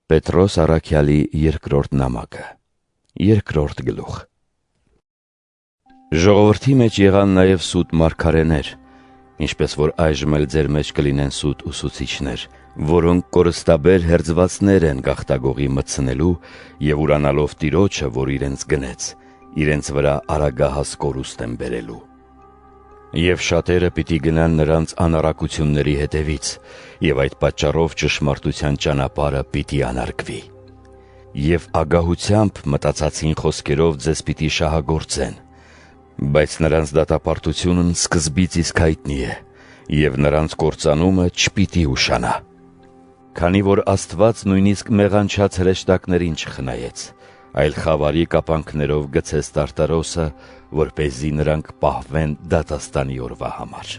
Պետրոս առաքյալի երկրորդ նամակը, երկրորդ գլուխ։ Ժողովրդի մեջ եղան նաև սուտ մարգարեներ, ինչպես որ այժմ էլ ձեր մեջ կլինեն սուտ ուսուցիչներ, որոնք կորստաբեր հերձվածներ են գաղտագողի մտցնելու և ուրանալով Տիրոջը, որ իրենց գնեց, իրենց վրա արագահաս կորուստ են բերելու։ Եվ շատերը պիտի գնան նրանց անառակությունների հետևից, և այդ պատճառով ճշմարտության ճանապարհը պիտի անարգվի։ Եվ ագահությամբ մտածածին խոսքերով ձեզ պիտի շահագործեն, բայց նրանց դատապարտությունն սկզբից իսկ հայտնի է, և նրանց կործանումը չպիտի ուշանա։ Քանի որ Աստված նույնիսկ մեղանչած հրեշտակներին չխնայեց, այլ խավարի կապանքներով գցեց Տարտարոսը, որպեսզի նրանք պահվեն դատաստանի օրվա համար։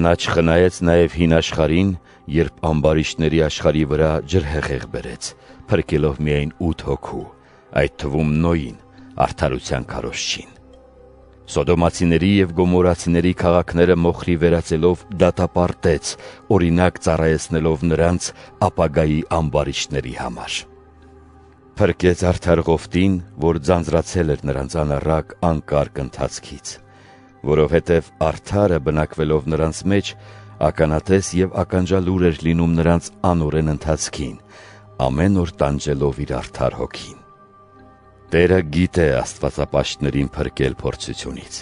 Նա չխնայեց նաև հին աշխարհին, երբ ամբարիշտների աշխարհի վրա ջրհեղեղ բերեց, փրկելով միայն 8 հոգու, այդ թվում Նոյին, արդարության քարոզչին։ Սոդոմացիների և Գոմորացիների քաղաքները մոխրի վերածելով դատապարտեց, օրինակ ծառայեցնելով նրանց ապագայի ամբարիշտների համար։ Փրկեց արդար Ղովտին, որ ձանձրացել էր նրանց անառակ անկարգ ընթացքից, որովհետև արդարը բնակվելով նրանց մեջ ականատես և ականջալուր էր լինում նրանց անօրեն ընթացքին, ամեն օր տանջելով իր արդար հոգին։ Տերը գիտե աստվածապաշտներին փրկել փորձությունից,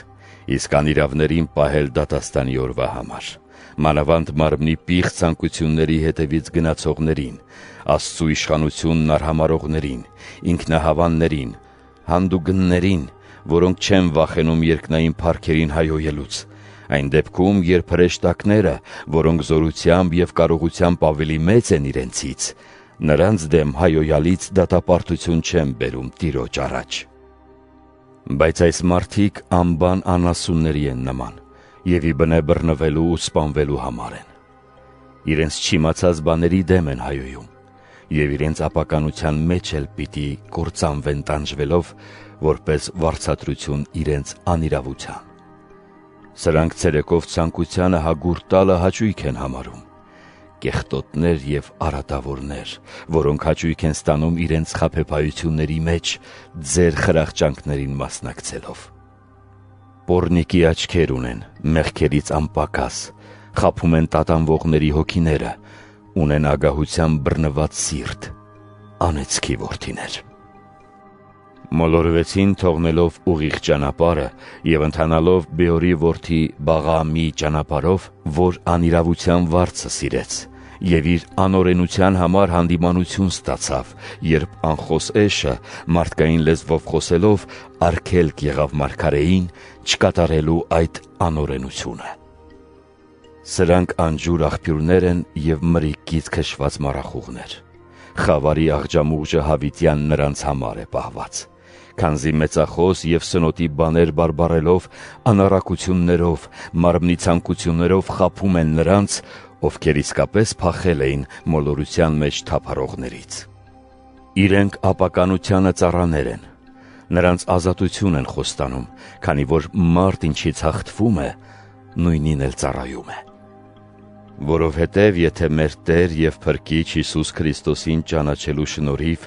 իսկ անիրավներին պահել դատաստանի օրվա համար, մանավանդ մարմնի պիղծ ցանկությունների հետևից գնացողներին, Աստծու իշխանությունն արհամարհողներին, ինքնահավաններին, հանդուգններին, որոնք չեն վախենում երկնային փառքերին հայհոյելուց, այն դեպքում, երբ հրեշտակները, որոնք զորությամբ և կարողությամբ ավելի մեծ են իրենցից, նրանց դեմ հայհոյալից դատապարտություն չեն բերում Տիրոջ առաջ։ Բայց այս մարդիկ անբան անասունների են նման և ի բնե բռնվելու ու սպանվելու համար են։ Իրենց չիմացած բաների դեմ են հայհոյում և իրենց ապականության մեջ էլ պիտի կործանվեն տանջվելով, որպես վարձատրություն իրենց անիրավության։ Սրանք ցերեկով ցանկությանը հագուր տալը հաճույք են համարում, կեղտոտներ և արատավորներ, որոնք հաճույք են ստանում իրենց խաբեբայությունների մեջ ձեր խրախճանքներին մասնակցելով։ Պոռնիկի աչքեր ունեն, մեղքերից անպակաս, խաբում են տատանվողների հոգիները, ունեն ագահությամբ բռնված սիրտ, անեծքի որդիներ։ Մոլորվեցին թողնելով ուղիղ ճանապարհը և ընթանալով Բեորի որդի Բաղաամի ճանապարհով, որ անիրավության վարձը սիրեց, և իր անօրենության համար հանդիմանություն ստացավ, երբ անխոս էշը, մարդկային լեզվով խոսելով, արգելք եղավ մարգարեին չկատարելու այդ անօրենությունը։ Սրանք անջուր աղբյուրներ են և մրրիկից քշված մառախուղներ։ Խավարի աղջամուղջը հավիտյան նրանց համար է պահված, քանզի մեծախոս և սնոտի բաներ բարբառելով, անառակություններով, մարմնի ցանկություններով խաբում են նրանց, ովքեր իսկապես փախել էին մոլորության մեջ թափառողներից։ Իրենք ապականությանը ծառաներ են, նրանց ազատություն են խոստանում, քանի որ մարդ ինչից հաղթվում է, նույնին էլ ծառայում է։ Որովհետև եթե մեր Տեր և Փրկիչ Հիսուս Քրիստոսին ճանաչելու շնորհիվ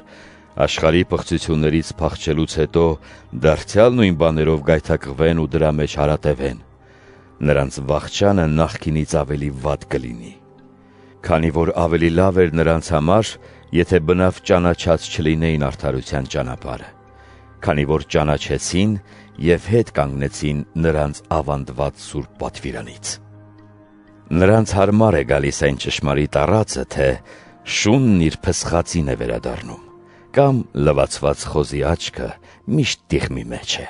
աշխարհի պղծություններից փախչելուց հետո դարձյալ նույն բաներով գայթակղվեն ու դրա մեջ հարատևեն, նրանց վախճանը նախկինից ավելի վատ կլինի։ Քանի որ ավելի լավ էր նրանց համար, եթե բնավ ճանաչած չլինեին արդարության ճանապարհը, քանի որ ճանաչեցին և հետ կանգնեցին նրանց ավանդված սուրբ պատվիրանից։ Նրանց հարմար է գալիս այն ճշմարիտ առածը, թե շունն իր փսխածին է վերադառնում, կամ լվացված խոզի աչքը միշտ տիղմի մեջ է։